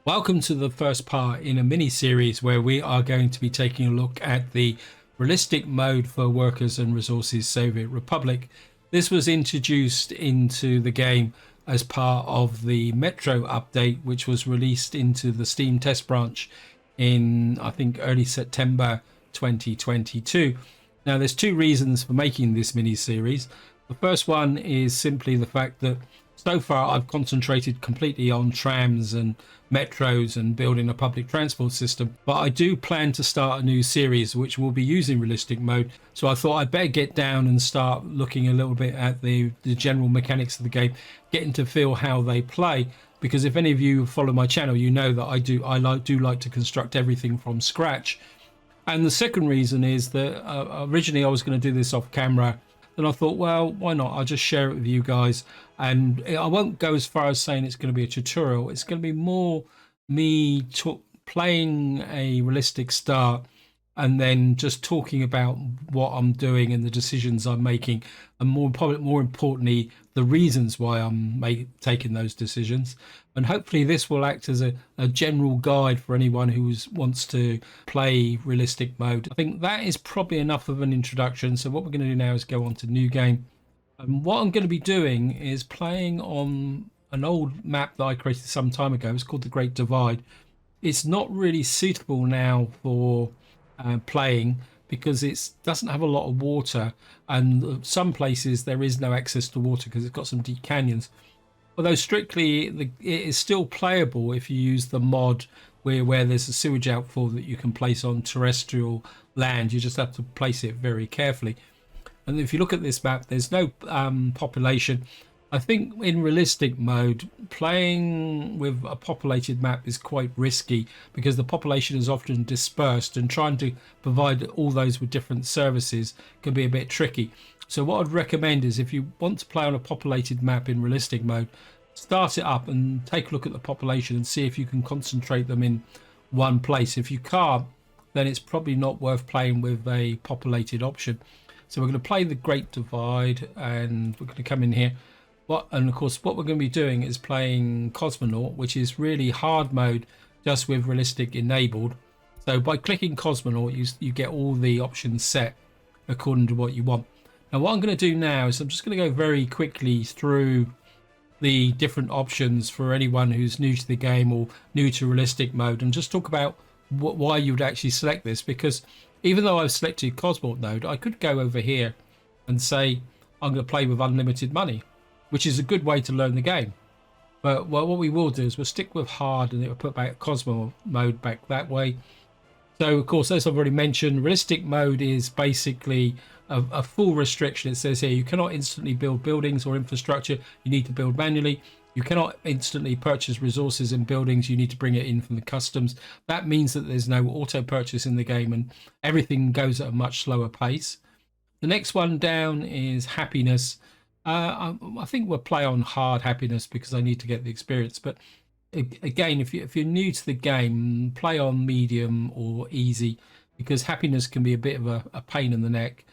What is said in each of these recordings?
Welcome to the first part in a mini series where we are going to be taking a look at the realistic mode for Workers and Resources Soviet Republic. This was introduced into the game as part of the Metro update, which was released into the Steam test branch in, I think, early September 2022. Now, there's two reasons for making this mini series. The first one is simply the fact that so far I've concentrated completely on trams and metros and building a public transport system, but I do plan to start a new series which will be using realistic mode. So I thought I'd better get down and start looking a little bit at the general mechanics of the game, getting to feel how they play. Because if any of you follow my channel, you know that I do like to construct everything from scratch. And the second reason is that originally I was going to do this off camera. Then I thought, well, why not? I'll just share it with you guys. And I won't go as far as saying it's going to be a tutorial. It's going to be more me playing a realistic start and then just talking about what I'm doing and the decisions I'm making, and more importantly, the reasons why I'm taking those decisions. And hopefully this will act as a general guide for anyone who wants to play realistic mode. I think that is probably enough of an introduction. So what we're going to do now is go on to new game. And what I'm going to be doing is playing on an old map that I created some time ago. It's called the Great Divide. It's not really suitable now for playing because it doesn't have a lot of water, and some places there is no access to water because it's got some deep canyons. Although strictly it is still playable if you use the mod where there's a sewage outfall that you can place on terrestrial land. You just have to place it very carefully. And if you look at this map, there's no population. I think in realistic mode, playing with a populated map is quite risky because the population is often dispersed, and trying to provide all those with different services can be a bit tricky. So what I'd recommend is, if you want to play on a populated map in realistic mode, start it up and take a look at the population and see if you can concentrate them in one place. If you can't, then it's probably not worth playing with a populated option. So we're going to play the Great Divide, and we're going to come in here. And of course, what we're going to be doing is playing Cosmonaut, which is really hard mode, just with realistic enabled. So by clicking Cosmonaut, you get all the options set according to what you want. Now, what I'm going to do now is I'm just going to go very quickly through the different options for anyone who's new to the game or new to realistic mode, and just talk about why you would actually select this. Because even though I've selected Cosmonaut mode, I could go over here and say I'm going to play with unlimited money, which is a good way to learn the game. But what we will do is we'll stick with hard, and it will put back Cosmo mode back that way. So of course, as I've already mentioned, realistic mode is basically a full restriction. It says here you cannot instantly build buildings or infrastructure. You need to build manually. You cannot instantly purchase resources and buildings. You need to bring it in from the customs. That means that there's no auto purchase in the game, and everything goes at a much slower pace. The next one down is happiness. I think we'll play on hard happiness because I need to get the experience. But again, if you're new to the game, play on medium or easy, because happiness can be a bit of a pain in the neck.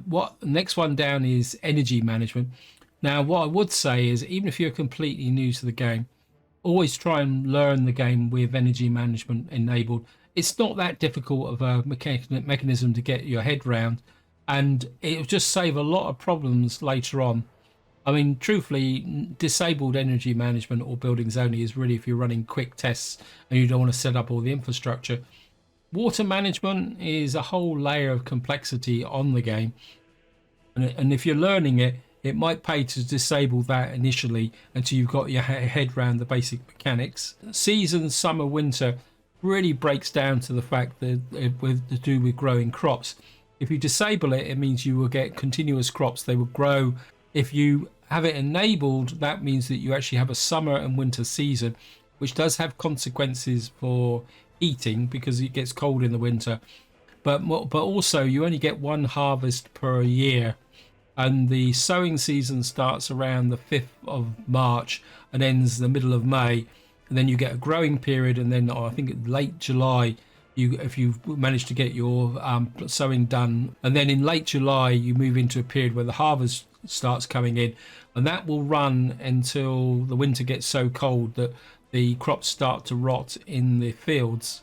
What next one down is energy management. Now, what I would say is, even if you're completely new to the game, always try and learn the game with energy management enabled. It's not that difficult of a mechanism to get your head round, and it'll just save a lot of problems later on. I mean, truthfully, disabled energy management or buildings only is really if you're running quick tests and you don't want to set up all the infrastructure. Water management is a whole layer of complexity on the game, and if you're learning it, it might pay to disable that initially until you've got your head around the basic mechanics. Season, summer, winter really breaks down to the fact that to do with growing crops. If you disable it, it means you will get continuous crops. They will grow. If you have it enabled, that means that you actually have a summer and winter season, which does have consequences for eating because it gets cold in the winter. But also you only get one harvest per year, and the sowing season starts around the 5th of March and ends the middle of May. And then you get a growing period, and then I think late July, if you've managed to get your sowing done, and then in late July you move into a period where the harvest starts coming in, and that will run until the winter gets so cold that the crops start to rot in the fields.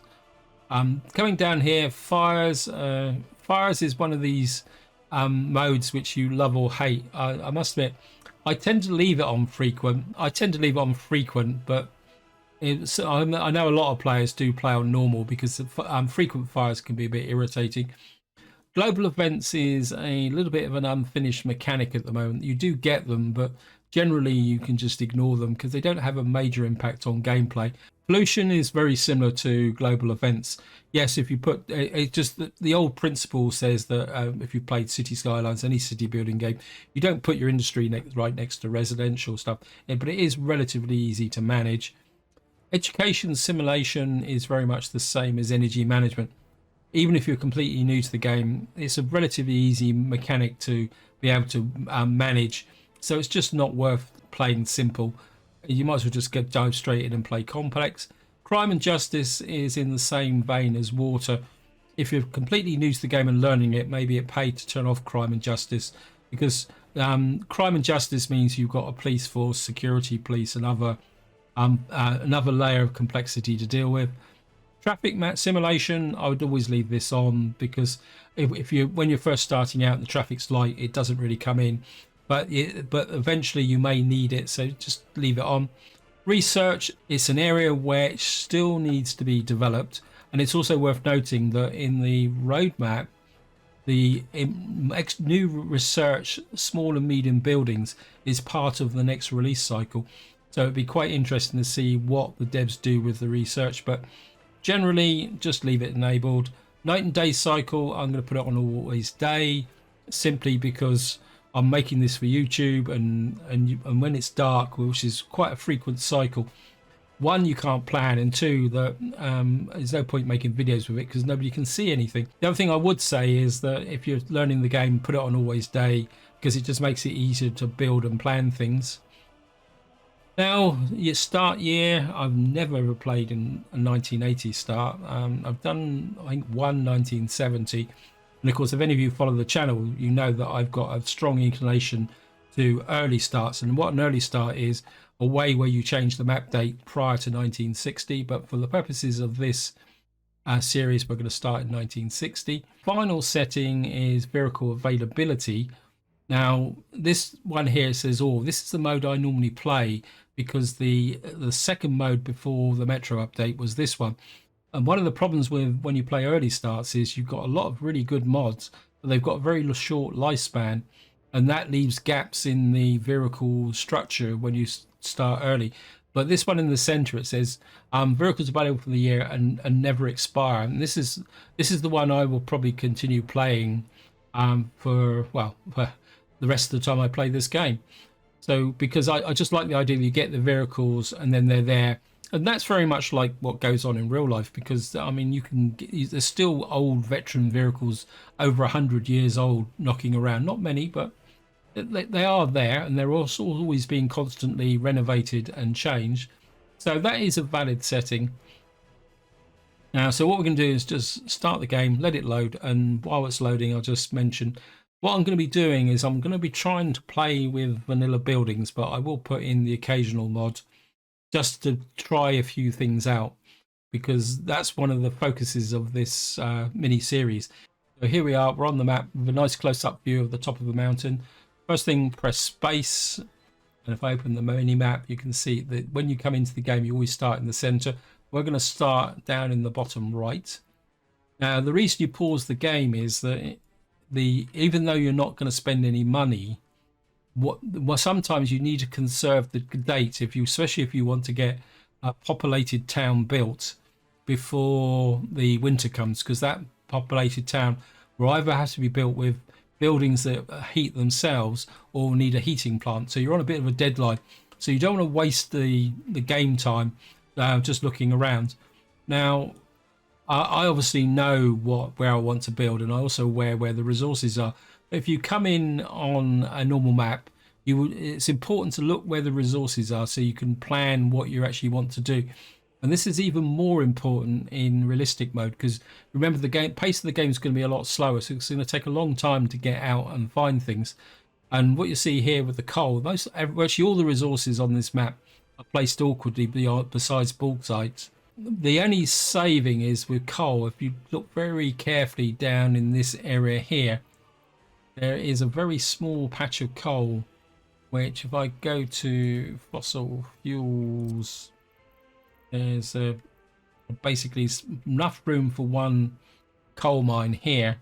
Coming down here, fires. Fires is one of these modes which you love or hate. I must admit, I tend to leave it on frequent. But I know a lot of players do play on normal because frequent fires can be a bit irritating. Global events is a little bit of an unfinished mechanic at the moment. You do get them, but generally you can just ignore them because they don't have a major impact on gameplay. Pollution is very similar to global events. Yes, if you put it, just the old principle says that if you played City Skylines, any city building game, you don't put your industry right next to residential stuff, but it is relatively easy to manage. Education simulation is very much the same as energy management. Even if you're completely new to the game, it's a relatively easy mechanic to be able to manage. So it's just not worth playing simple. You might as well just dive straight in and play complex. Crime and justice is in the same vein as water. If you're completely new to the game and learning it, maybe it paid to turn off crime and justice, because crime and justice means you've got a police force, security police, another layer of complexity to deal with. Traffic map simulation, I would always leave this on because when you're first starting out and the traffic's light, it doesn't really come in, but eventually you may need it, so just leave it on. Research, it's an area where it still needs to be developed, and it's also worth noting that in the roadmap, the new research, small and medium buildings, is part of the next release cycle, so it'd be quite interesting to see what the devs do with the research, but generally, just leave it enabled. Night and day cycle, I'm going to put it on always day, simply because I'm making this for YouTube, and when it's dark, which is quite a frequent cycle, one, you can't plan, and two, that there's no point making videos with it because nobody can see anything. The other thing I would say is that if you're learning the game, put it on always day because it just makes it easier to build and plan things. Now, your start year, I've never ever played in a 1980 start. I've done, I think, one 1970. And of course, if any of you follow the channel, you know that I've got a strong inclination to early starts. And what an early start is, a way where you change the map date prior to 1960. But for the purposes of this series, we're going to start in 1960. Final setting is vehicle availability. Now, this one here says, oh, this is the mode I normally play, because the second mode before the Metro update was this one. And one of the problems with when you play early starts is you've got a lot of really good mods, but they've got a very short lifespan, and that leaves gaps in the vehicle structure when you start early. But this one in the center, it says vehicles available for the year and never expire. And this is the one I will probably continue playing for the rest of the time I play this game. So because I just like the idea that you get the vehicles and then they're there, and that's very much like what goes on in real life, because I mean there's still old veteran vehicles over 100 years old knocking around. Not many, but they are there, and they're also always being constantly renovated and changed. So that is a valid setting. Now, so what we're going to do is just start the game, let it load, and while it's loading, I'll just mention what I'm going to be doing is I'm going to be trying to play with vanilla buildings, but I will put in the occasional mod just to try a few things out, because that's one of the focuses of this mini series. So here we are, we're on the map with a nice close-up view of the top of the mountain. First thing, press space, and if I open the mini map, you can see that when you come into the game, you always start in the center. We're going to start down in the bottom right. Now, the reason you pause the game is that even though you're not going to spend any money, sometimes you need to conserve the date, especially if you want to get a populated town built before the winter comes, because that populated town will either have to be built with buildings that heat themselves or need a heating plant. So you're on a bit of a deadline. So you don't want to waste the game time just looking around. Now, I obviously know where I want to build, and I also aware where the resources are. If you come in on a normal map, it's important to look where the resources are so you can plan what you actually want to do. And this is even more important in realistic mode, because remember, the pace of the game is going to be a lot slower, so it's going to take a long time to get out and find things. And what you see here with the coal, virtually all the resources on this map placed awkwardly besides bauxite. The only saving is with coal. If you look very carefully down in this area here, there is a very small patch of coal, which if I go to fossil fuels, there's basically enough room for one coal mine here.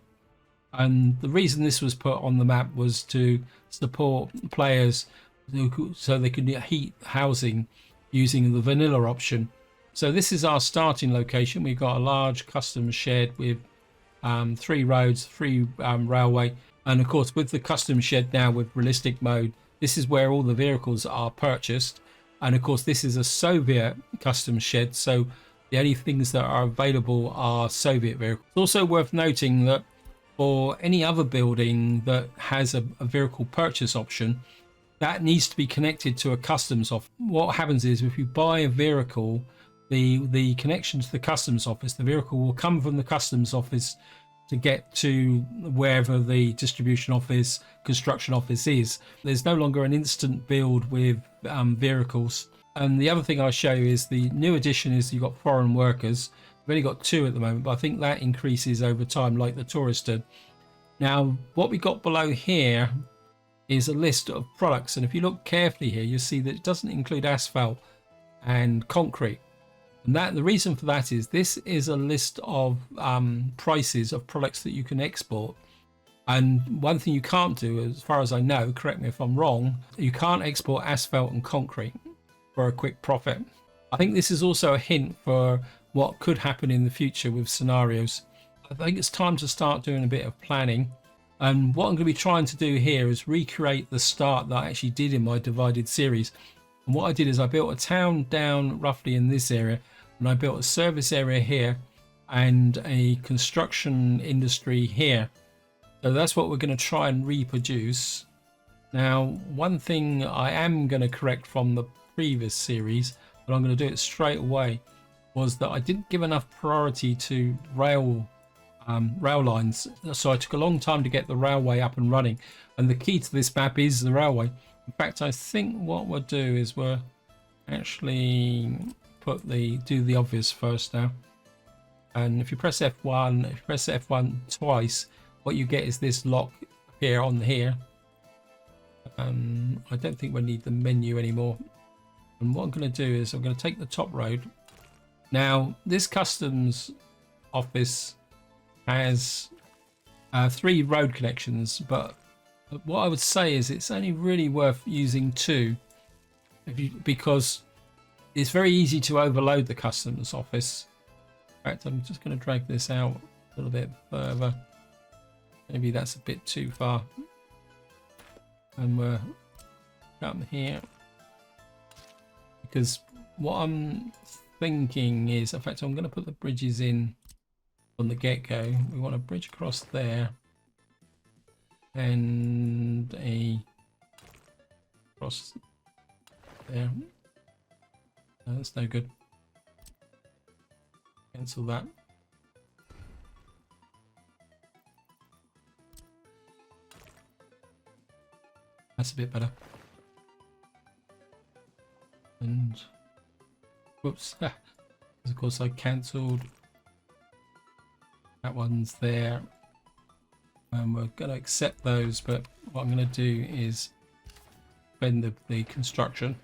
And the reason this was put on the map was to support players so they could heat housing using the vanilla option. So this is our starting location. We've got a large custom shed with 3 roads, 3 railway, and of course with the custom shed now with realistic mode, this is where all the vehicles are purchased. And of course this is a Soviet custom shed, so the only things that are available are Soviet vehicles. It's also worth noting that for any other building that has a vehicle purchase option, that needs to be connected to a customs office. What happens is if you buy a vehicle, the connection to the customs office, the vehicle will come from the customs office to get to wherever the distribution office, construction office is. There's no longer an instant build with vehicles. And the other thing I'll show you is the new addition is you've got foreign workers. We've only got 2 at the moment, but I think that increases over time like the tourist did. Now, what we got below here is a list of products. And if you look carefully here, you'll see that it doesn't include asphalt and concrete. And that the reason for that is this is a list of prices of products that you can export. And one thing you can't do, as far as I know, correct me if I'm wrong, you can't export asphalt and concrete for a quick profit. I think this is also a hint for what could happen in the future with scenarios. I think it's time to start doing a bit of planning. And what I'm going to be trying to do here is recreate the start that I actually did in my divided series. And what I did is I built a town down roughly in this area, and I built a service area here and a construction industry here. So that's what we're going to try and reproduce. Now, one thing I am going to correct from the previous series, but I'm going to do it straight away, was that I didn't give enough priority to rail lines. So I took a long time to get the railway up and running. And the key to this map is the railway. In fact, I think what we'll do is we'll actually do the obvious first now. And if you press F1 twice, what you get is this lock here on here. I don't think we need the menu anymore. And what I'm going to do is I'm going to take the top road. Now, this customs office has 3 road connections, but what I would say is it's only really worth using 2 because it's very easy to overload the customs office. In fact, I'm just going to drag this out a little bit further. Maybe that's a bit too far. And we're come here. Because what I'm thinking is, in fact, I'm going to put the bridges in on the get-go. We want a bridge across there. And a across there. No, that's no good. Cancel that. That's a bit better. And whoops, because of course I cancelled that one's there, and we're going to accept those, but what I'm going to do is bend the construction.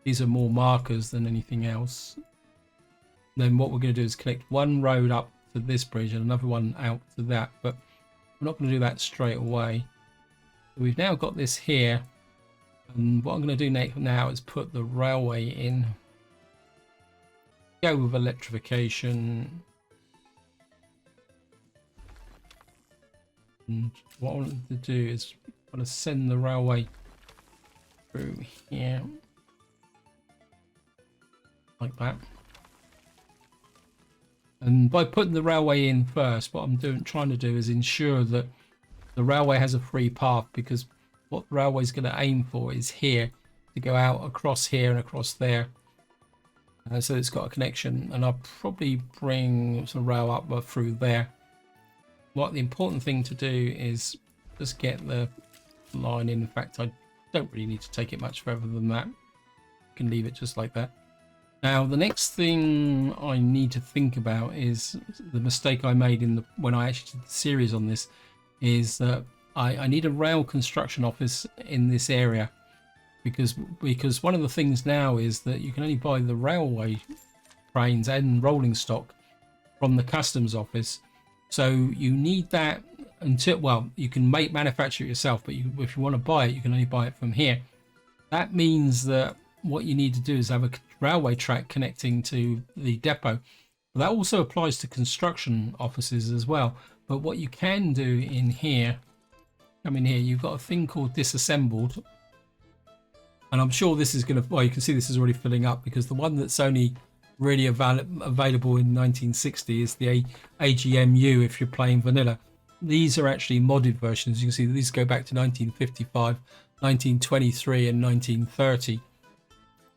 These are more markers than anything else. Then what we're going to do is connect one road up to this bridge and another one out to that, but we're not going to do that straight away. So we've now got this here, and what I'm going to do now is put the railway in. Go with electrification. And what I want to do is I want to send the railway through here, like that. And by putting the railway in first, what I'm trying to do is ensure that the railway has a free path, because what the railway is going to aim for is here to go out across here and across there. So it's got a connection, and I'll probably bring some rail up through there. What the important thing to do is just get the line in. In fact, I don't really need to take it much further than that. can leave it just like that. Now, the next thing I need to think about is the mistake I made when I actually did the series on this, is that I need a rail construction office in this area, because one of the things now is that you can only buy the railway trains and rolling stock from the customs office. So you need that until, well, you can manufacture it yourself, but if you want to buy it, you can only buy it from here. That means that what you need to do is have a railway track connecting to the depot. That also applies to construction offices as well. But what you can do in here, come in here, you've got a thing called disassembled. And I'm sure this is going to, well, you can see this is already filling up, because the one that's only really available in 1960 is the AGMU if you're playing vanilla. These are actually modded versions. You can see that these go back to 1955, 1923 and 1930.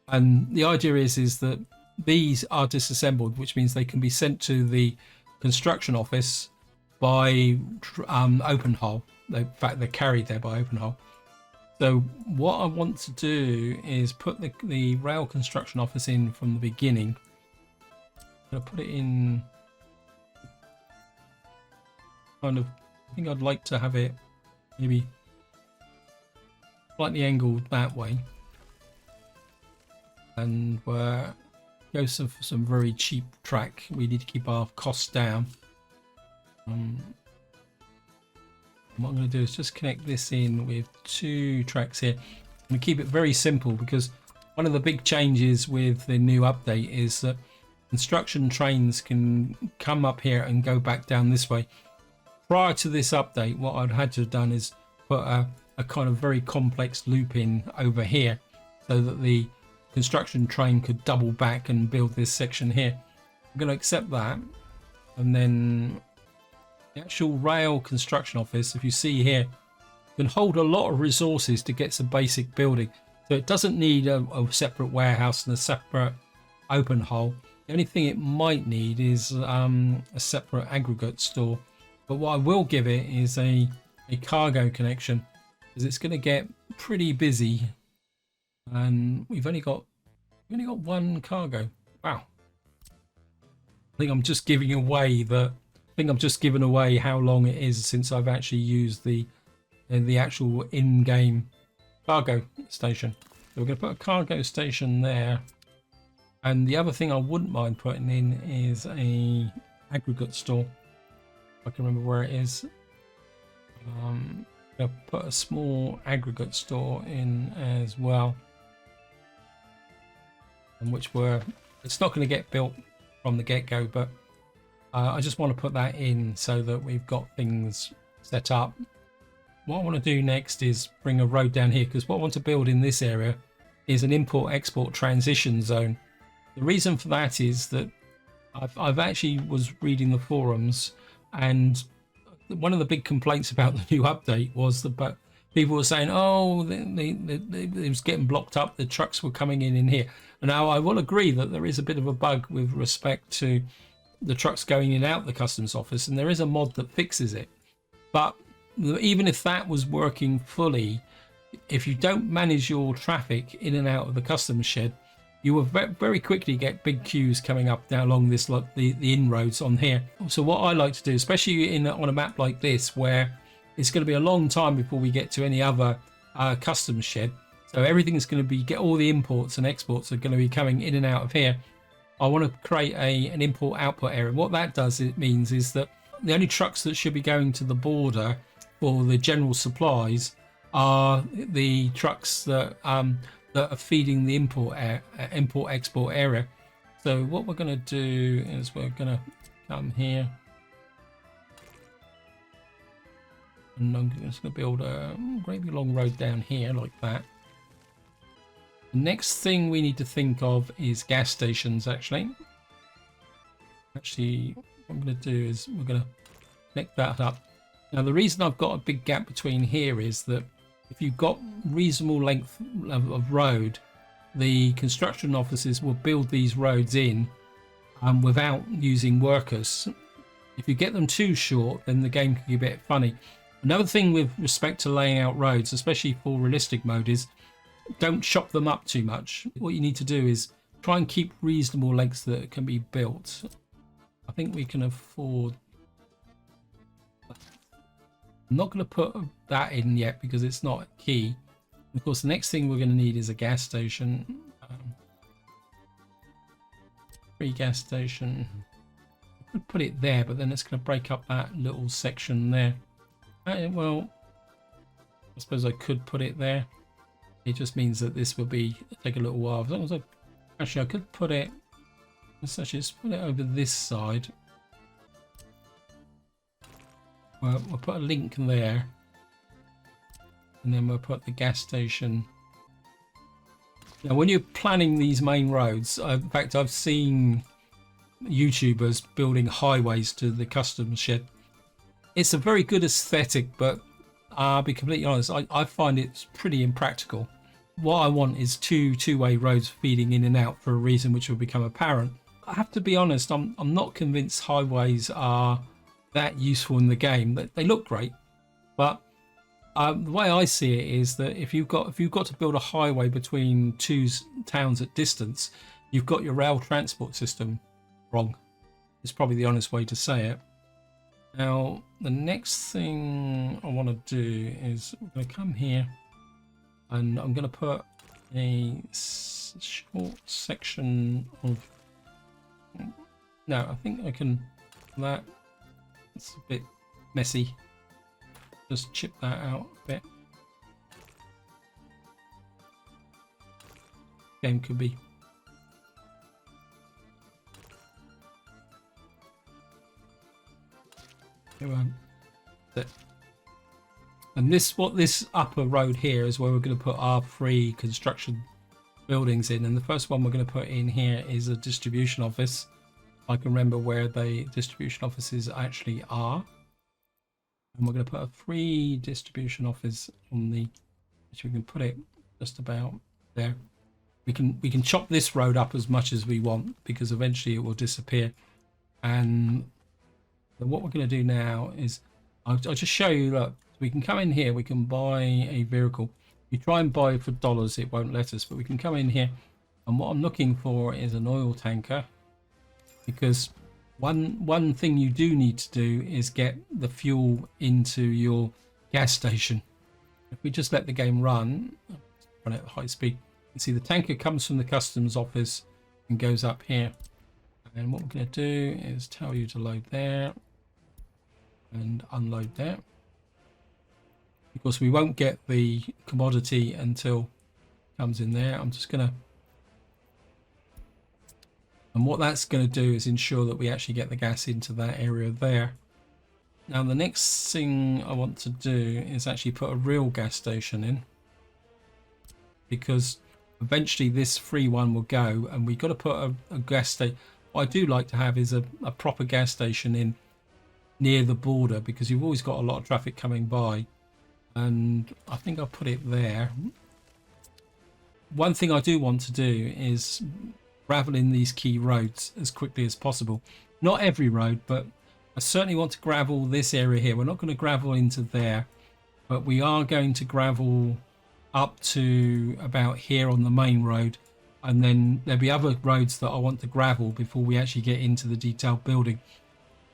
And the idea is that these are disassembled, which means they can be sent to the construction office by open hull. In fact, they're carried there by open hull. So what I want to do is put the rail construction office in from the beginning. I'm going to put it in kind of, I think I'd like to have it maybe slightly angled that way, and go for some very cheap track. We need to keep our costs down. What I'm going to do is just connect this in with 2 tracks here. I'm going to keep it very simple, because one of the big changes with the new update is that construction trains can come up here and go back down this way. Prior to this update, what I'd had to have done is put a kind of very complex loop in over here, so that the construction train could double back and build this section here. I'm going to accept that, and then the actual rail construction office, if you see here, can hold a lot of resources to get some basic building. So it doesn't need a separate warehouse and a separate open hull. The only thing it might need is a separate aggregate store. But what I will give it is a cargo connection, because it's going to get pretty busy, and we've only got 1 cargo. Wow. I think I'm just giving away how long it is since I've actually used the actual in-game cargo station. So we're going to put a cargo station there, and the other thing I wouldn't mind putting in is a aggregate store. I can remember where it is. I'll put a small aggregate store in as well, and it's not going to get built from the get-go, but I just want to put that in so that we've got things set up. What I want to do next is bring a road down here, because what I want to build in this area is an import-export transition zone. The reason for that is that I've actually was reading the forums, and one of the big complaints about the new update was that people were saying, oh, it was getting blocked up, the trucks were coming in here. And now I will agree that there is a bit of a bug with respect to the trucks going in and out the customs office, and there is a mod that fixes it. But even if that was working fully, if you don't manage your traffic in and out of the customs shed, you will very quickly get big queues coming up down along this, like the inroads on here. So what I like to do, especially on a map like this, where it's going to be a long time before we get to any other customs shed, so everything is going to be, all the imports and exports are going to be coming in and out of here. I want to create an import-output area. What that does, it means, is that the only trucks that should be going to the border for the general supplies are the trucks that are feeding the import-export area. So what we're going to do is we're going to come here, and I'm just going to build a great big long road down here like that. The next thing we need to think of is gas stations. Actually, what I'm going to do is we're going to connect that up. Now, the reason I've got a big gap between here is that if you've got reasonable length of road, the construction offices will build these roads in without using workers. If you get them too short, then the game can be a bit funny. Another thing with respect to laying out roads, especially for realistic mode, is don't chop them up too much. What you need to do is try and keep reasonable lengths that can be built. I think we can afford. I'm not going to put that in yet because it's not key. Of course, the next thing we're going to need is a gas station. Free gas station. I could put it there, but then it's going to break up that little section there. Well, I suppose I could put it there. It just means that this will take a little while. As long as actually, I could put it. Let's actually just put it over this side. Well, we'll put a link there, and then we'll put the gas station. Now, when you're planning these main roads, in fact, I've seen YouTubers building highways to the customs shed. It's a very good aesthetic, but I'll be completely honest, I find it's pretty impractical. What I want is two-way roads feeding in and out for a reason which will become apparent. I have to be honest, I'm not convinced highways are that useful in the game. They look great, but the way I see it is that if you've got to build a highway between two towns at distance, you've got your rail transport system wrong. It's probably the honest way to say it. Now, the next thing I want to do is I'm going to come here and I'm going to put a short section of. No, I think I can. That it's a bit messy. Just chip that out a bit. Game could be. And this upper road here is where we're going to put our 3 construction buildings in, and the first one we're going to put in here is a distribution office. I can remember where the distribution offices actually are, and we're going to put a 3 distribution office on the, which we can put it just about there. We can chop this road up as much as we want because eventually it will disappear. And what we're going to do now is I'll just show you. Look, we can come in here, we can buy a vehicle. You try and buy for dollars, it won't let us, but we can come in here, and what I'm looking for is an oil tanker, because one thing you do need to do is get the fuel into your gas station. If we just let the game run at high speed, you see the tanker comes from the customs office and goes up here, and what we're going to do is tell you to load there and unload there. Of course, we won't get the commodity until it comes in there. I'm just going to, and what that's going to do is ensure that we actually get the gas into that area there. Now, the next thing I want to do is actually put a real gas station in, because eventually this free one will go, and we've got to put a gas station. What I do like to have is a proper gas station in near the border, because you've always got a lot of traffic coming by. And I think I'll put it there. One thing I do want to do is gravel in these key roads as quickly as possible. Not every road, but I certainly want to gravel this area here. We're not going to gravel into there, but we are going to gravel up to about here on the main road, and then there'll be other roads that I want to gravel before we actually get into the detailed building.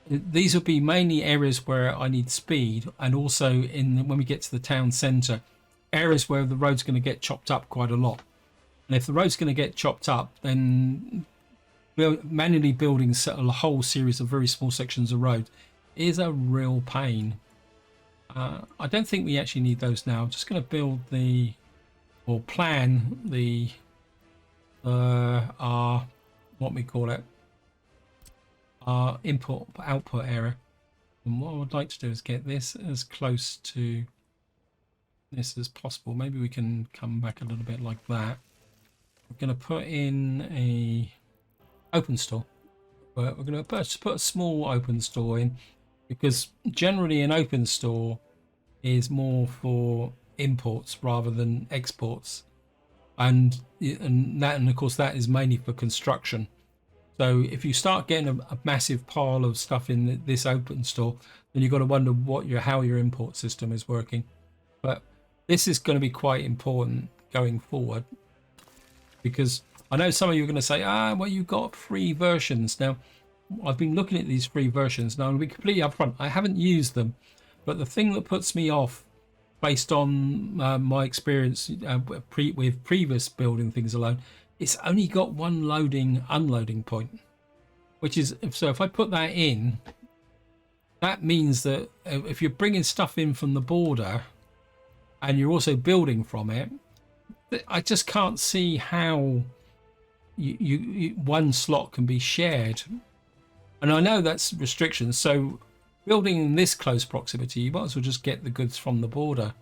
These will be mainly areas where I need speed, and also when we get to the town centre, areas where the road's going to get chopped up quite a lot. And if the road's going to get chopped up, then manually building a whole series of very small sections of road is a real pain. I don't think we actually need those now. I'm just going to build plan the what we call it, our input output area. And what I would like to do is get this as close to this as possible. Maybe we can come back a little bit like that. We're going to put in a open store. We're going to put a small open store in, because generally an open store is more for imports rather than exports, and of course that is mainly for construction. So if you start getting a massive pile of stuff in this open store, then you've got to wonder how your import system is working. But this is going to be quite important going forward, because I know some of you are going to say, well, you've got free versions. Now, I've been looking at these free versions. Now, I'll be completely upfront. I haven't used them, but the thing that puts me off, based on my experience with previous building things alone, it's only got one loading unloading point, which is, so if I put that in, that means that if you're bringing stuff in from the border and you're also building from it, I just can't see how you one slot can be shared. And I know that's restrictions, so building in this close proximity, you might as well just get the goods from the border,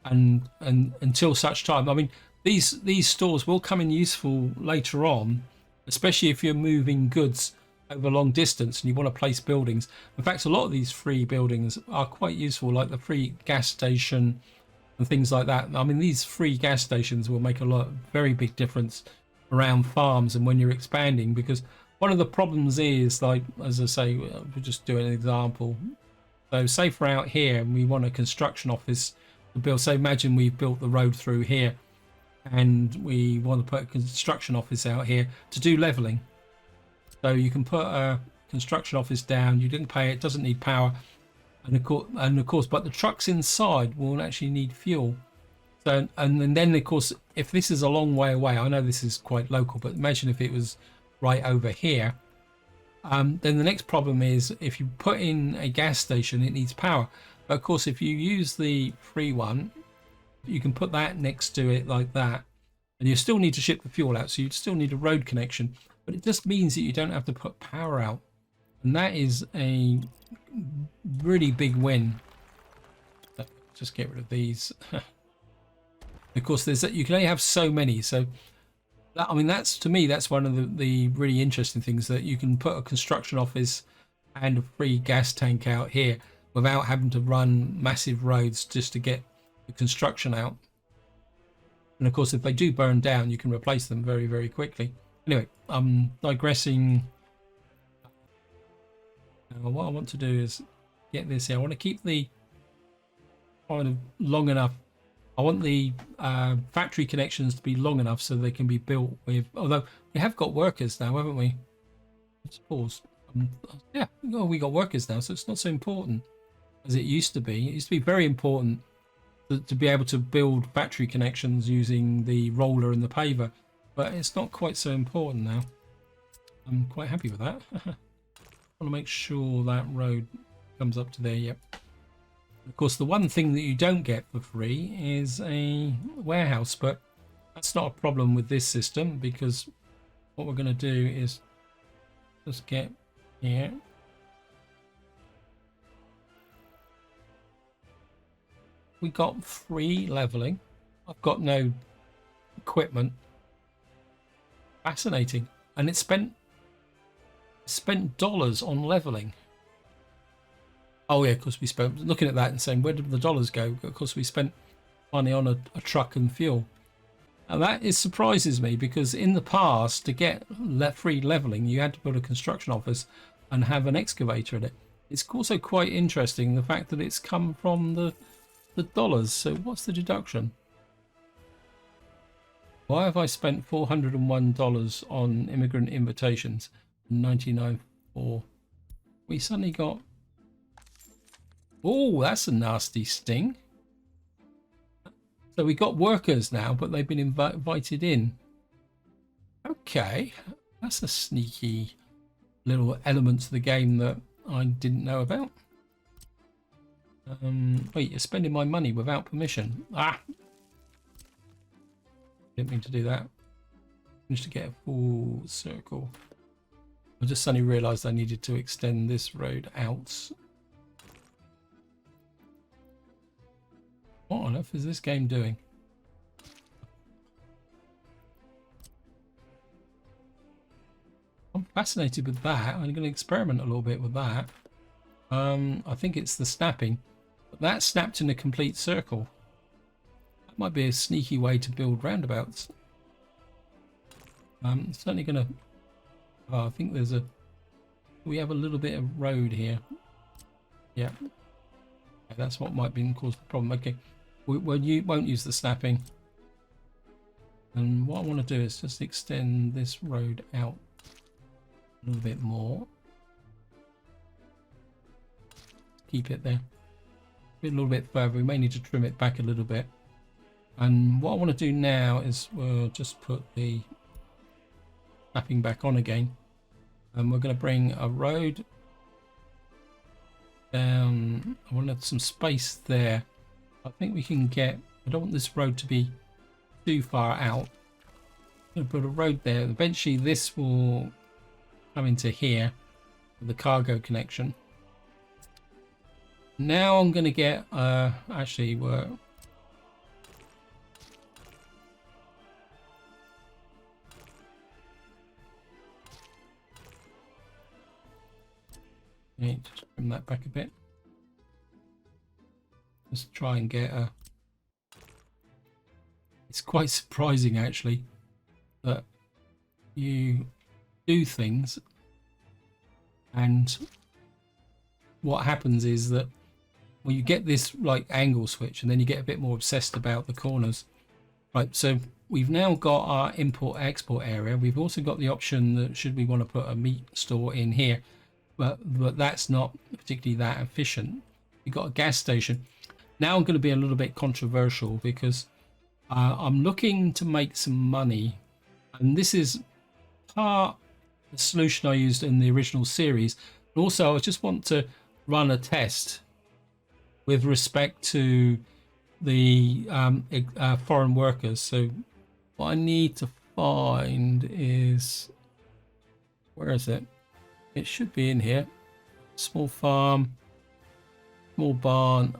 and until such time. I mean, these stores will come in useful later on, especially if you're moving goods over long distance and you want to place buildings. In fact, a lot of these free buildings are quite useful, like the free gas station and things like that. I mean, these free gas stations will make very big difference around farms and when you're expanding, because one of the problems is, like, as I say, we'll just do an example. So say for out here, and we want a construction office to build. So imagine we've built the road through here and we want to put a construction office out here to do leveling. So you can put a construction office down, you didn't pay it, doesn't need power, and of course, but the trucks inside will actually need fuel. So, and then of course, if this is a long way away, I know this is quite local, but imagine if it was right over here, then the next problem is, if you put in a gas station, it needs power. But of course, if you use the free one, you can put that next to it like that, and you still need to ship the fuel out, so you still need a road connection, but it just means that you don't have to put power out, and that is a really big win. Just get rid of these. Of course, you can only have so many, so that, I mean, that's, to me, that's one of the really interesting things, that you can put a construction office and a free gas tank out here without having to run massive roads just to get the construction out. And of course, if they do burn down, you can replace them very, very quickly. Anyway, I'm digressing. What I want to do is get this here. I want to keep the kind of long enough. I want the factory connections to be long enough so they can be built with, although we have got workers now, haven't we? Let's pause. Yeah, well, we got workers now, so it's not so important as it used to be. It used to be very important to be able to build factory connections using the roller and the paver, but it's not quite so important now. I'm quite happy with that. I want to make sure that road comes up to there. Yep. Of course, the one thing that you don't get for free is a warehouse, but that's not a problem with this system, because what we're going to do is just get here. We got free leveling. I've got no equipment. Fascinating. And it spent dollars on leveling. Oh yeah, of course we spent, looking at that and saying, where did the dollars go? Of course we spent money on a truck and fuel. And that surprises me, because in the past, to get free leveling, you had to build a construction office and have an excavator in it. It's also quite interesting, the fact that it's come from the dollars. So what's the deduction? Why have I spent $401 on immigrant invitations? 99 for. We suddenly got. Oh, that's a nasty sting. So we got workers now, but they've been invited in. Okay, that's a sneaky little element to the game that I didn't know about. Wait, you're spending my money without permission. Didn't mean to do that. Managed to get a full circle. I just suddenly realised I needed to extend this road out. What on earth is this game doing? I'm fascinated with that. I'm going to experiment a little bit with that. I think it's the snapping. But that snapped in a complete circle. That might be a sneaky way to build roundabouts. It's certainly going to... Oh, I think there's a... We have a little bit of road here. Yeah. Okay, that's what might be cause the problem. Okay. We won't use the snapping. And what I want to do is just extend this road out a little bit more. Keep it there. A little bit further. We may need to trim it back a little bit. And what I want to do now is we'll just put the mapping back on again. And we're going to bring a road down. I want some space there. I think we can get, I don't want this road to be too far out. I'm going to put a road there. Eventually this will come into here with the cargo connection. Now I'm going to get actually we're just bring that back a bit. Just try and get a. It's quite surprising actually that you do things and what happens is that well, you get this like angle switch and then you get a bit more obsessed about the corners. Right, so we've now got our import export area. We've also got the option that should we want to put a meat store in here, but that's not particularly that efficient. You've got a gas station. Now I'm going to be a little bit controversial because I'm looking to make some money, and this is part the solution I used in the original series. Also, I just want to run a test with respect to the foreign workers. So what I need to find is, where is it? It should be in here. Small farm, small barn.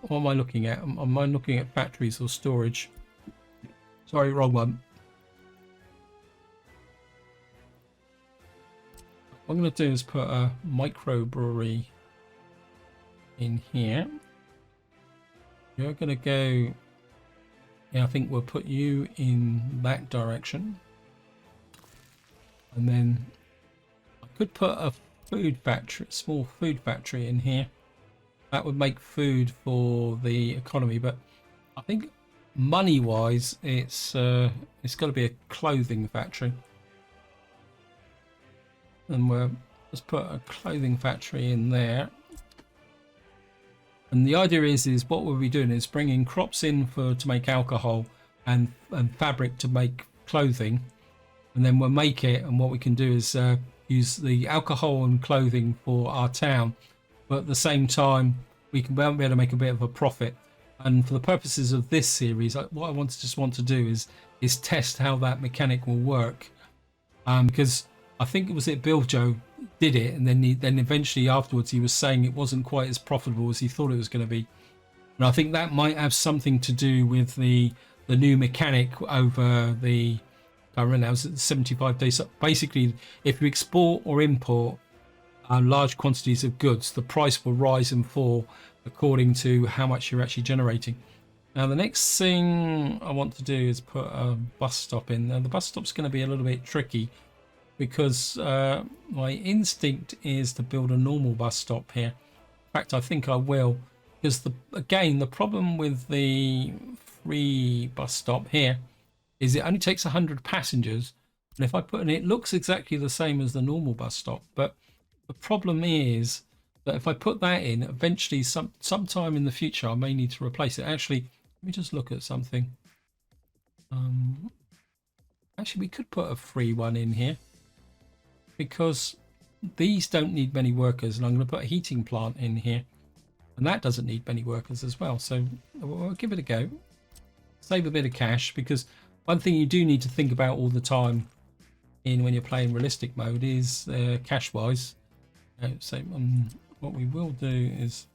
What am I looking at? Am I looking at factories or storage? Sorry, wrong one. What I'm going to do is put a microbrewery in here. You're going to go, yeah, I think we'll put you in that direction. And then I could put a food factory, small food factory in here. That would make food for the economy, but I think money-wise, it's got to be a clothing factory. And we'll just put a clothing factory in there. And the idea is what we'll be doing is bringing crops in to make alcohol and fabric to make clothing, and then we'll make it. And what we can do is use the alcohol and clothing for our town, but at the same time we can be able to make a bit of a profit. And for the purposes of this series, what I want to do is test how that mechanic will work, because I think it was Bill Joe did it, and then eventually afterwards he was saying it wasn't quite as profitable as he thought it was going to be. And I think that might have something to do with the new mechanic over the, I remember now, 75 days. So basically, if you export or import large quantities of goods, the price will rise and fall according to how much you're actually generating. Now the next thing I want to do is put a bus stop in. Now the bus stop's going to be a little bit tricky, because my instinct is to build a normal bus stop here. In fact, I think I will, because again the problem with the free bus stop here is it only takes 100 passengers, and if I put in, it looks exactly the same as the normal bus stop, but the problem is that if I put that in, eventually sometime in the future I may need to replace it. Actually, let me just look at something. Actually, we could put a free one in here, because these don't need many workers, and I'm going to put a heating plant in here, and that doesn't need many workers as well. So we'll give it a go, save a bit of cash, because one thing you do need to think about all the time when you're playing realistic mode is cash wise. So what we will do is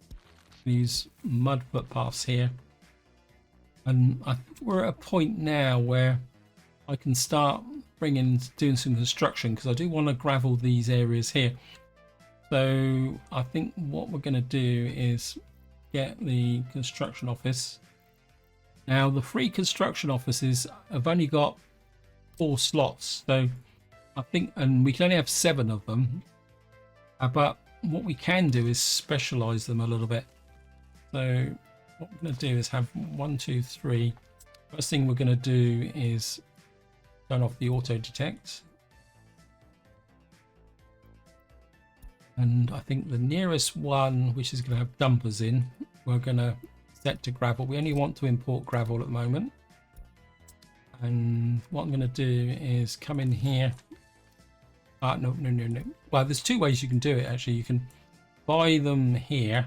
use mud footpaths here, and I think we're at a point now where I can start doing some construction, because I do want to gravel these areas here. So I think what we're going to do is get the construction office. Now the free construction offices have only got 4 slots, so I think, and we can only have 7 of them, but what we can do is specialize them a little bit. So what we're going to do is have 1, 2, 3. First thing we're going to do is turn off the auto detect. And I think the nearest one, which is going to have dumpers in, we're going to set to gravel. We only want to import gravel at the moment. And what I'm going to do is come in here. No. Well, there's two ways you can do it, actually. You can buy them here.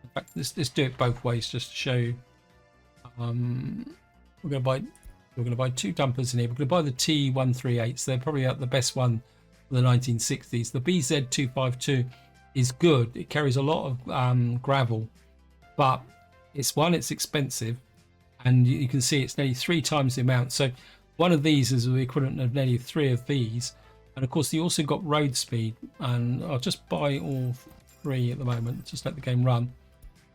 In fact, let's do it both ways just to show you. We're going to buy two dumpers in here. We're going to buy the T138s. They're probably the best one for the 1960s. The BZ252 is good. It carries a lot of gravel, but it's expensive, and you can see it's nearly 3 times the amount. So one of these is the equivalent of nearly 3 of these. And of course, you also got road speed, and I'll just buy all 3 at the moment. Just let the game run.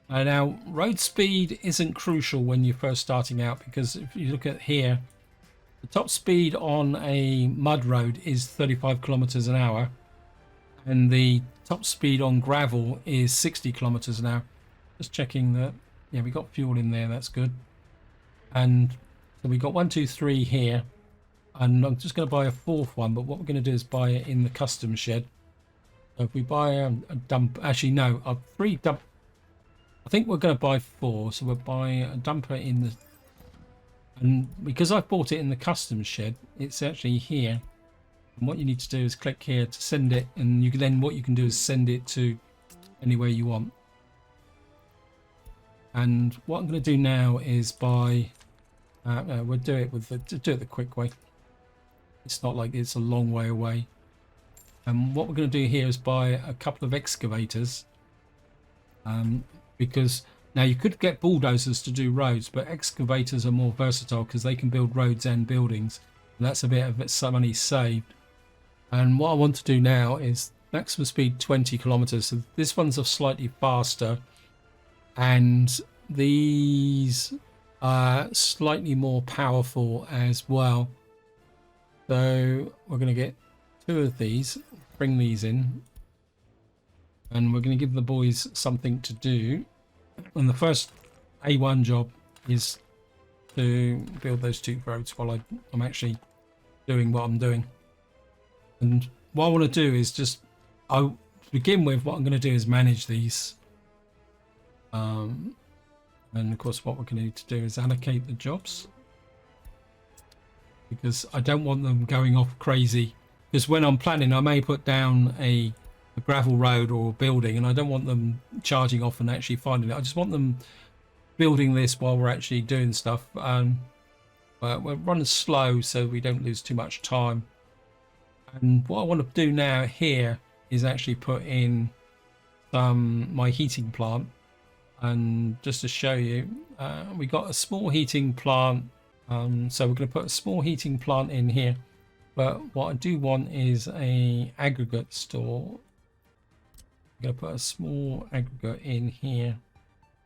Now, road speed isn't crucial when you're first starting out, because if you look at here, the top speed on a mud road is 35 kilometers an hour, and the top speed on gravel is 60 kilometers an hour. Just checking that, yeah, we got fuel in there, that's good. And so we got 1, 2, 3 here, and I'm just going to buy a 4th one, but what we're going to do is buy it in the custom shed. So if we buy a dump, actually no, 3 dump. I think we're going to buy 4, so we'll buy a dumper in the, and because I bought it in the customs shed, it's actually here. And what you need to do is click here to send it, and you can then, what you can do is send it to anywhere you want. And what I'm going to do now is buy, we'll do it with the quick way. It's not like it's a long way away. And what we're going to do here is buy a couple of excavators. Because now you could get bulldozers to do roads, but excavators are more versatile because they can build roads and buildings, and that's a bit of some money saved. And what I want to do now is maximum speed 20 kilometers. So this one's a slightly faster, and these are slightly more powerful as well. So we're going to get 2 of these, bring these in, and we're going to give the boys something to do. And the first A1 job is to build those 2 roads while I'm actually doing what I'm doing. And what I want to do is just, I'll begin with, what I'm going to do is manage these. And of course what we're going to need to do is allocate the jobs, because I don't want them going off crazy. Because when I'm planning, I may put down a gravel road or a building, and I don't want them charging off and actually finding it. I just want them building this while we're actually doing stuff. But we're running slow so we don't lose too much time. And what I want to do now here is actually put in my heating plant. And just to show you, we got a small heating plant, so we're going to put a small heating plant in here. But what I do want is a aggregate store. I'm going to put a small aggregate in here,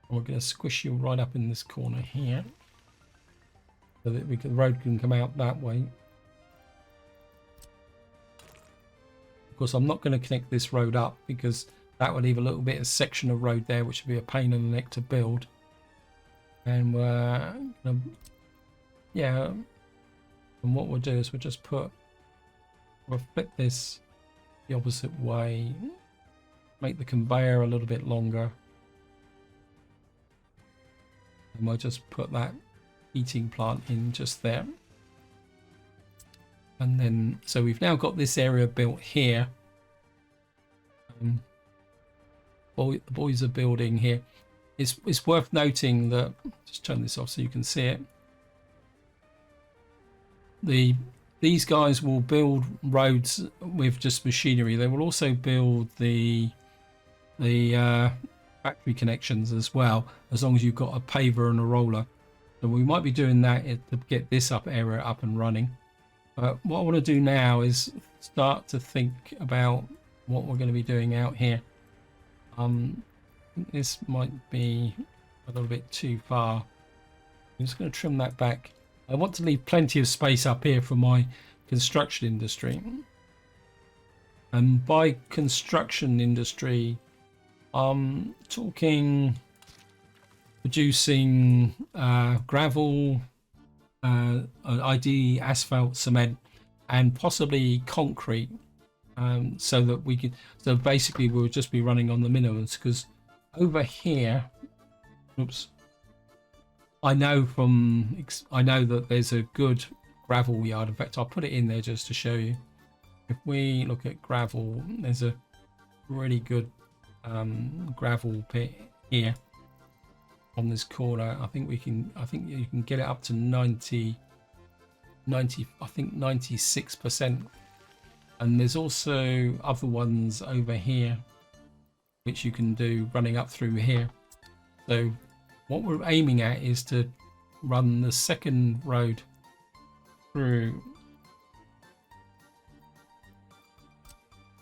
and we're going to squish you right up in this corner here, so that the road can come out that way. Of course, I'm not going to connect this road up, because that would leave a little bit of section of road there, which would be a pain in the neck to build. And we're gonna, yeah. And what we'll do is we'll flip this the opposite way, make the conveyor a little bit longer, and we'll just put that heating plant in just there. And then, so we've now got this area built here. The boys are building here. It's worth noting that, just turn this off so you can see it. These guys will build roads with just machinery. They will also build the factory connections as well, as long as you've got a paver and a roller. So we might be doing that to get this area up and running. But what I want to do now is start to think about what we're going to be doing out here. This might be a little bit too far. I'm just going to trim that back. I want to leave plenty of space up here for my construction industry. And by construction industry, I'm talking producing gravel, ideally asphalt, cement, and possibly concrete, so that we could. So basically, we'll just be running on the minimums because over here, oops, I know that there's a good gravel yard. In fact, I'll put it in there just to show you. If we look at gravel, there's a really good gravel pit here on this corner. I think you can get it up to 90, I think 96%. And there's also other ones over here which you can do running up through here. So what we're aiming at is to run the second road through.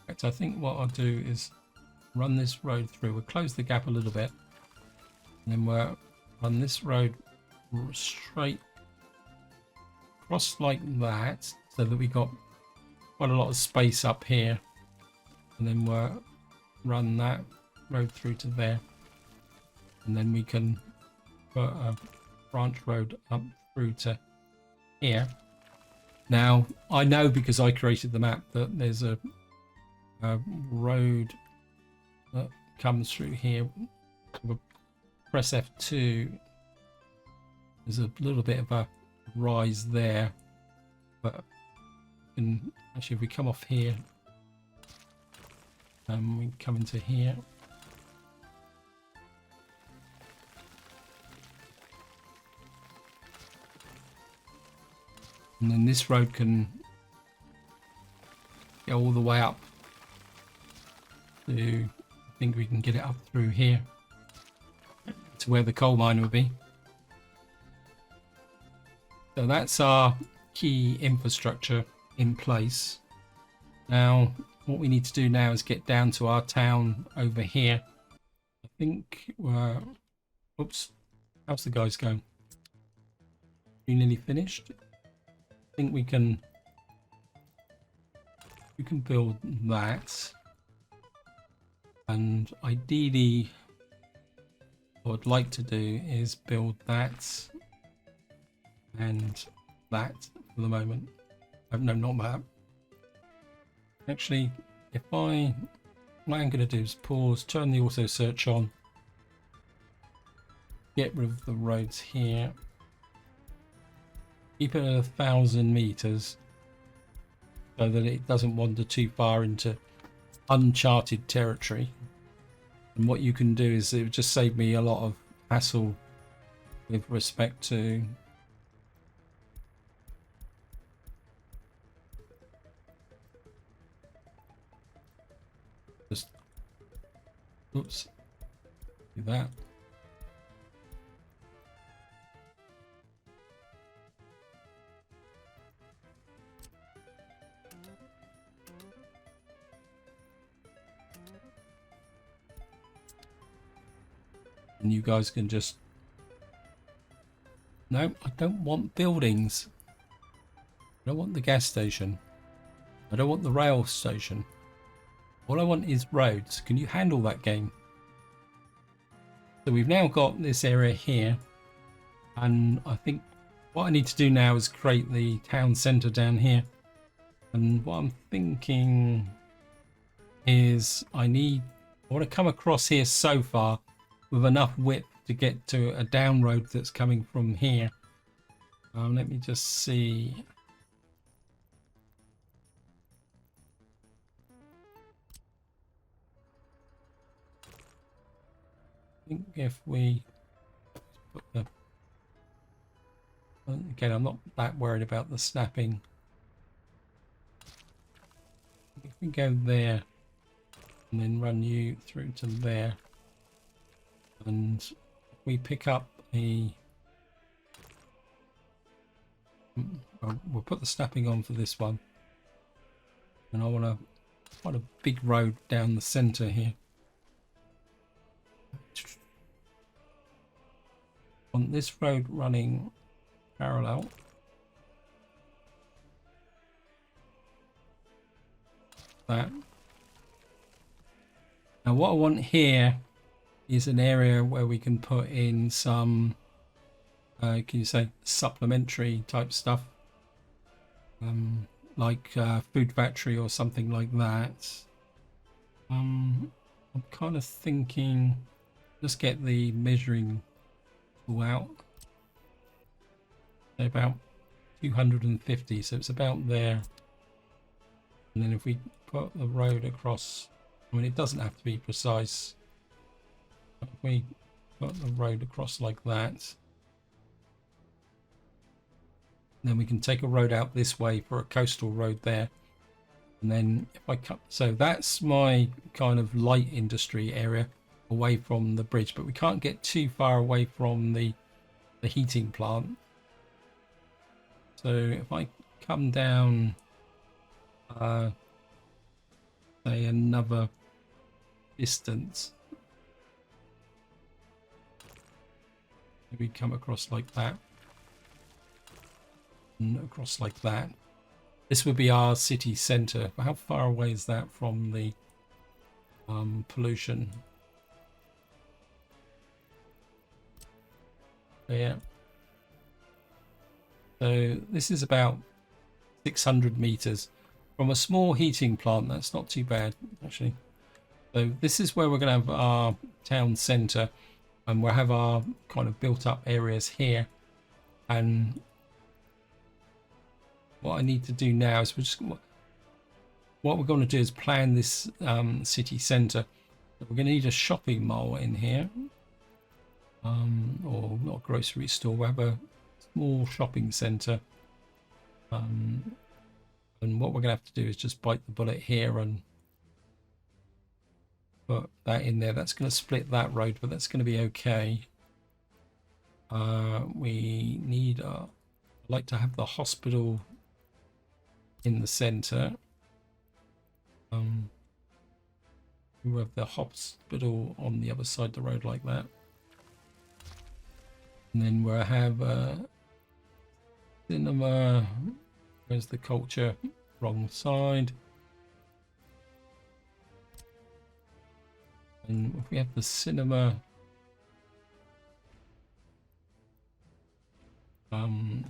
In fact, I think what I'll do is run this road through. We'll close the gap a little bit, and then we'll run this road straight across like that, so that we got quite a lot of space up here, and then we'll run that road through to there, and then we can put a branch road up through to here. Now I know, because I created the map, that there's a road that comes through here. Press F2, there's a little bit of a rise there, but actually if we come off here and we come into here, and then this road can go all the way up to, I think we can get it up through here to where the coal mine would be. So that's our key infrastructure in place. Now what we need to do now is get down to our town over here. I think we're, oops, how's the guys going? You nearly finished? I think we can build that, and ideally what I'd like to do is build that and that for the moment. No, not that. Actually, what I'm going to do is pause, turn the auto search on, get rid of the roads here, keep it at 1,000 meters so that it doesn't wander too far into uncharted territory. And what you can do is, it would just save me a lot of hassle with respect to just, oops, do that. And you guys can just, no, I don't want buildings. I don't want the gas station. I don't want the rail station. All I want is roads. Can you handle that, game? So we've now got this area here, and I think what I need to do now is create the town centre down here. And what I'm thinking is I want to come across here so far with enough width to get to a down road that's coming from here. Let me just see. I think if we put the, again, I'm not that worried about the snapping. If we go there and then run you through to there, and we pick up we'll put the snapping on for this one, and I want quite a big road down the center here. Want this road running parallel. That. Now what I want here is an area where we can put in some can you say, supplementary type stuff, like food factory or something like that. I'm kind of thinking, let's get the measuring tool out. About 250, so it's about there. And then if we put the road across, I mean, it doesn't have to be precise. If we put the road across like that, then we can take a road out this way for a coastal road there. And then if I cut, so that's my kind of light industry area away from the bridge, but we can't get too far away from the heating plant. So if I come down, say another distance, maybe come across like that, and across like that. This would be our city center. How far away is that from the pollution? Yeah. So this is about 600 meters from a small heating plant. That's not too bad, actually. So this is where we're going to have our town center, and we'll have our kind of built up areas here. And what I need to do now is what we're going to do is plan this city center. So we're going to need a shopping mall in here, or not a grocery store. We'll have a small shopping center, and what we're going to have to do is just bite the bullet here and put that in there. That's going to split that road, but that's going to be okay. We need I'd like to have the hospital in the center. We have the hospital on the other side of the road like that, and then we'll have cinema. Where's the culture? Wrong side. And if we have the cinema,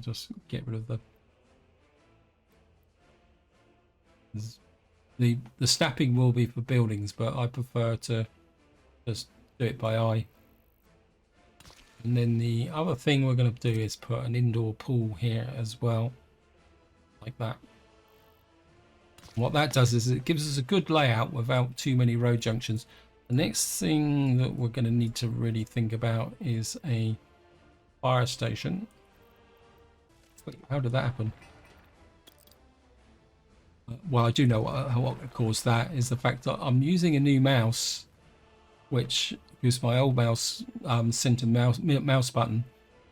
just get rid of the snapping will be for buildings, but I prefer to just do it by eye. And then the other thing we're going to do is put an indoor pool here as well, like that. What that does is it gives us a good layout without too many road junctions. The next thing that we're going to need to really think about is a fire station. Wait, how did that happen? Well, I do know what caused that is the fact that I'm using a new mouse, which because my old mouse center mouse button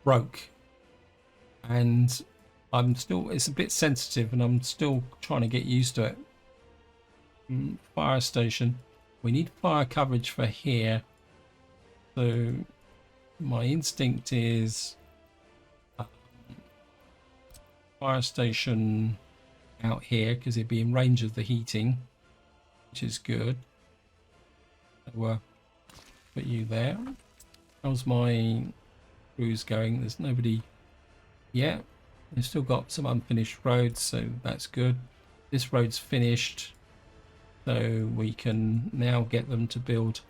broke, and it's a bit sensitive, and I'm still trying to get used to it. Fire station. We need fire coverage for here. So my instinct is fire station out here because it'd be in range of the heating, which is good. So put you there. How's my crews going? There's nobody yet. We've still got some unfinished roads, so that's good. This road's finished, so we can now get them to build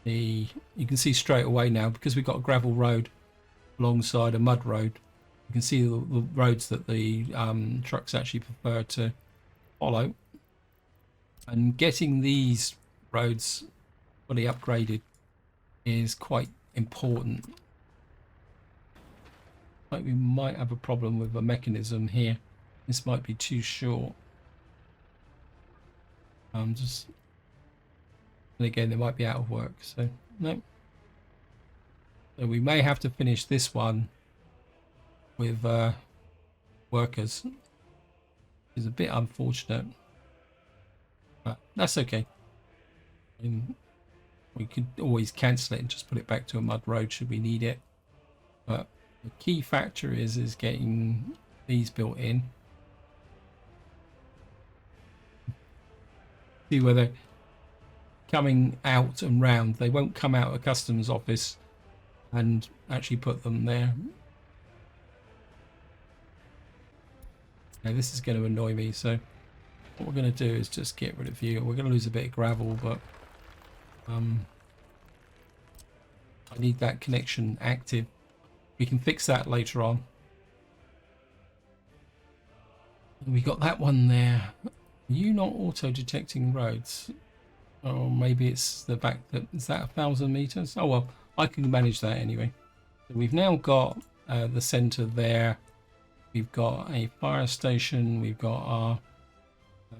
you can see straight away now, because we've got a gravel road alongside a mud road. You can see the roads that the trucks actually prefer to follow. And getting these roads fully upgraded is quite important. Like we might have a problem with the mechanism here. This might be too short. And again, they might be out of work, so no. So we may have to finish this one with workers. It's a bit unfortunate, but that's okay. We could always cancel it and just put it back to a mud road should we need it. But the key factor is getting these built in. See whether coming out and round, they won't come out of customs office and actually put them there. Now this is going to annoy me, so what we're going to do is just get rid of you. We're going to lose a bit of gravel, but I need that connection active. We can fix that later on. We got that one there. Are you not auto-detecting roads? Or maybe it's the fact that, is that 1,000 meters? Oh well, I can manage that anyway. So we've now got the center there. We've got a fire station. We've got our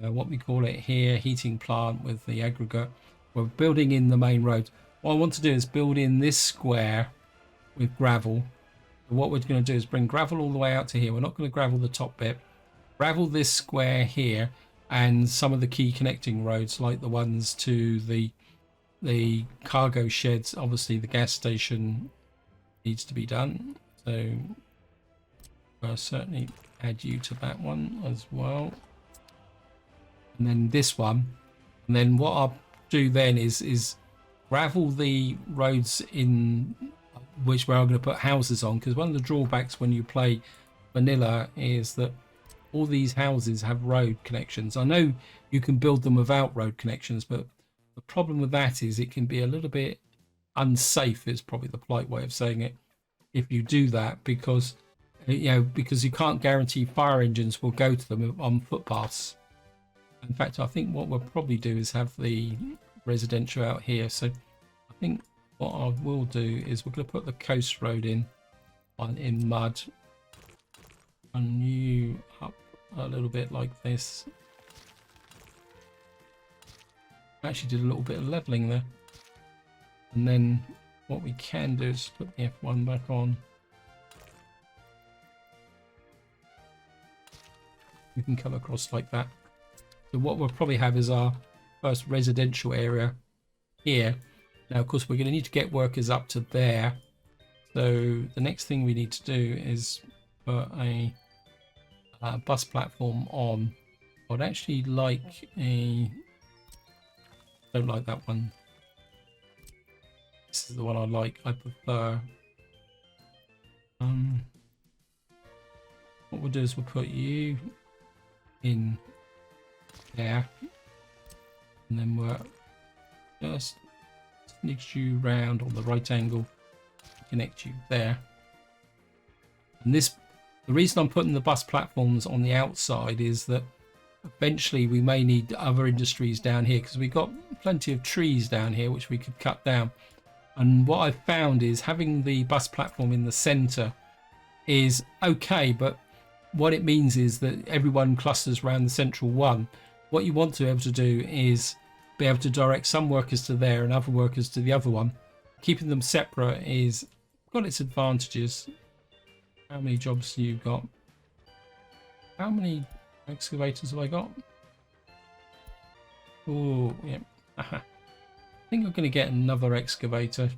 what we call it here, heating plant with the aggregate. We're building in the main road. What I want to do is build in this square with gravel. What we're going to do is bring gravel all the way out to here. We're not going to gravel the top bit. Gravel this square here and some of the key connecting roads, like the ones to the cargo sheds. Obviously the gas station needs to be done, so I'll certainly add you to that one as well, and then this one. And then what I'll do then is gravel the roads in which where I'm going to put houses on, because one of the drawbacks when you play vanilla is that all these houses have road connections. I know you can build them without road connections, but the problem with that is it can be a little bit unsafe, is probably the polite way of saying it, if you do that, because because you can't guarantee fire engines will go to them on footpaths. In fact, I think what we'll probably do is have the residential out here. So I think what I will do is we're going to put the coast road in mud, and you up a little bit like this. Actually did a little bit of leveling there. And then what we can do is put the F1 back on. We can come across like that. So what we'll probably have is our first residential area here. Now of course we're going to need to get workers up to there. So the next thing we need to do is put a bus platform on. I'd actually like a... don't like that one. This is the one I like. I prefer. What we'll do is we'll put you in there, and then we'll just sneak you round on the right angle, connect you there. And this, the reason I'm putting the bus platforms on the outside is that eventually we may need other industries down here, because we've got plenty of trees down here which we could cut down. And what I've found is having the bus platform in the center is okay, but what it means is that everyone clusters around the central one. What you want to be able to do is be able to direct some workers to there and other workers to the other one. Keeping them separate is got its advantages. How many jobs have you got? How many excavators have I got? Oh, yeah. I think I'm going to get another excavator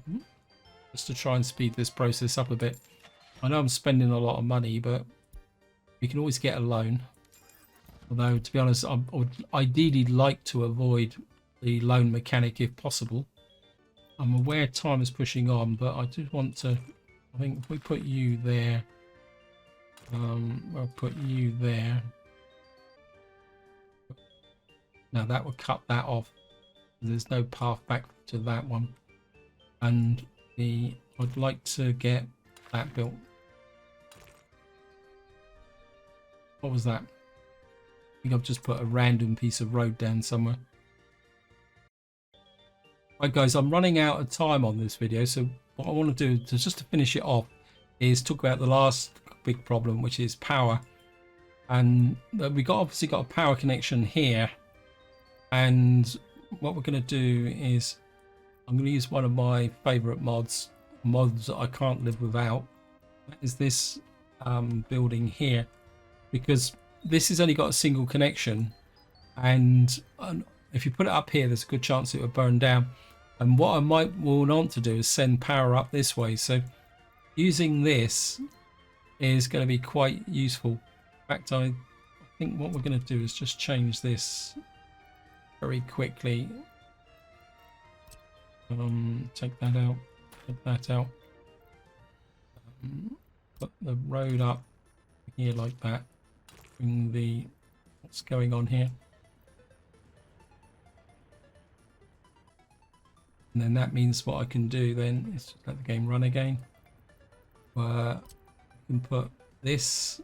just to try and speed this process up a bit. I know I'm spending a lot of money, but we can always get a loan. Although, to be honest, I would ideally like to avoid the loan mechanic if possible. I'm aware time is pushing on, but I do want to... I think if we put you there... I'll put you there. Now that will cut that off. There's no path back to that one. And I'd like to get that built. What was that? I think I've just put a random piece of road down somewhere. Right guys, I'm running out of time on this video, so what I want to do just to finish it off is talk about the last big problem, which is power. And we obviously got a power connection here, and what we're going to do is I'm going to use one of my favorite mods that I can't live without. That is this building here, because this has only got a single connection, and if you put it up here there's a good chance it will burn down. And what I might want to do is send power up this way, so using this is going to be quite useful. In fact, I think what we're going to do is just change this very quickly. Take that out, take that out, put the road up here like that, bring the what's going on here. And then that means what I can do then is just let the game run again. I can put this.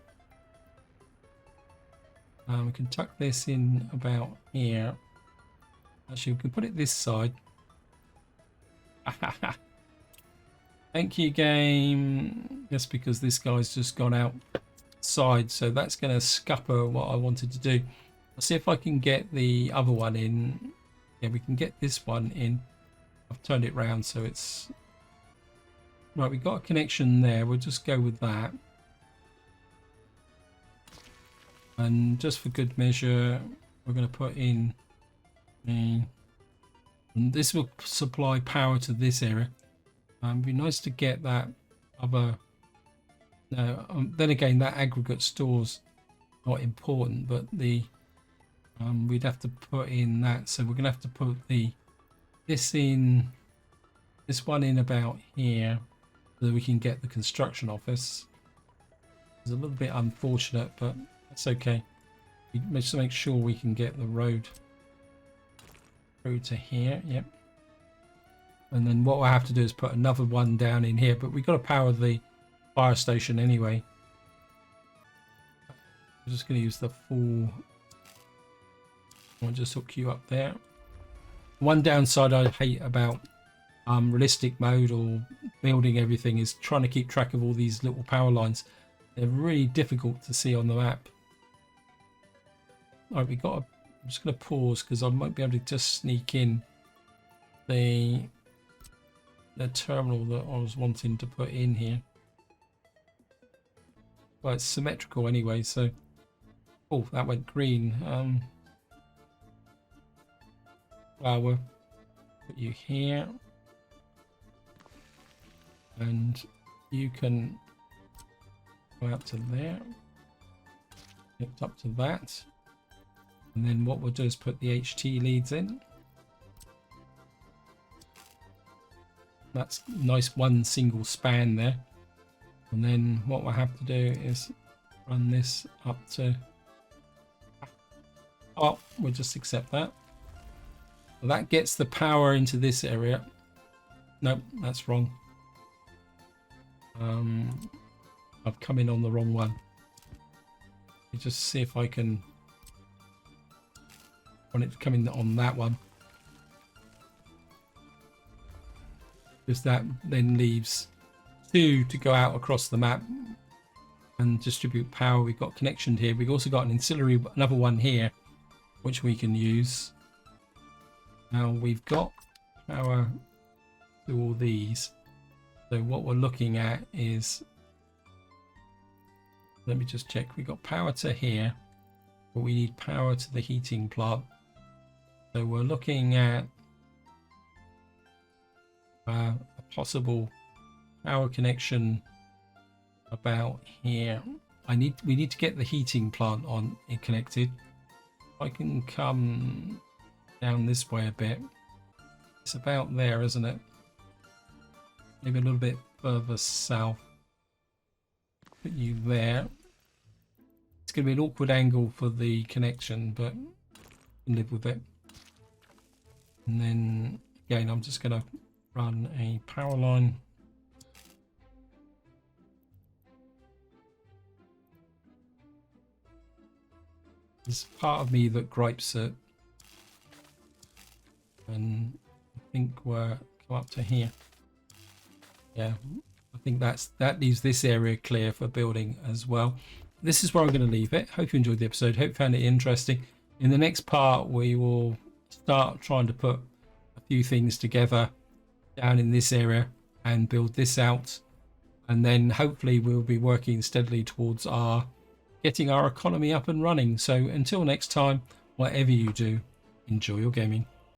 We can tuck this in about here. Actually, we can put it this side. Thank you, game. Just because this guy's just gone outside, so that's going to scupper what I wanted to do. I'll see if I can get the other one in. Yeah, we can get this one in. I've turned it round so it's right. We've got a connection there. We'll just go with that. And just for good measure, we're going to put in and this will supply power to this area. It'd be nice to get that other. No, then again, that aggregate store's not important, but the we'd have to put in that. So we're going to have to put this one in about here, so that we can get the construction office. It's a little bit unfortunate, but that's okay. We just make sure we can get the road through to here. Yep. And then what we'll have to do is put another one down in here, but we've got to power the fire station anyway. I'm just going to use the full. I'll just hook you up there. One downside I hate about realistic mode or building everything is trying to keep track of all these little power lines. They're really difficult to see on the map. All right, I'm just going to pause because I might be able to just sneak in the terminal that I was wanting to put in here. Well, it's symmetrical anyway, so oh, that went green. Well, we'll put you here, and you can go out to there, hooked up to that, and then what we'll do is put the HT leads in. That's nice, one single span there. And then what we'll have to do is run this up to, oh, we'll just accept that. Well, that gets the power into this area. Nope, that's wrong. I've come in on the wrong one. Let me just see if I can want it to come in on that one. Because that then leaves two to go out across the map and distribute power. We've got connection here. We've also got an ancillary, another one here, which we can use. Now we've got power to all these. So what we're looking at is, let me just check. We've got power to here, but we need power to the heating plant. So we're looking at a possible power connection about here. We need to get the heating plant on and connected. I can come down this way a bit. It's about there, isn't it? Maybe a little bit further south. Put you there. It's going to be an awkward angle for the connection, but I can live with it. And then again, I'm just going to run a power line. There's part of me that gripes it, and I think we're come up to here. Yeah, I think that leaves this area clear for building as well. This is where I'm going to leave it. Hope you enjoyed the episode. Hope you found it interesting. In the next part, we will start trying to put a few things together down in this area and build this out, and then hopefully we'll be working steadily towards getting our economy up and running. So until next time, whatever you do, enjoy your gaming.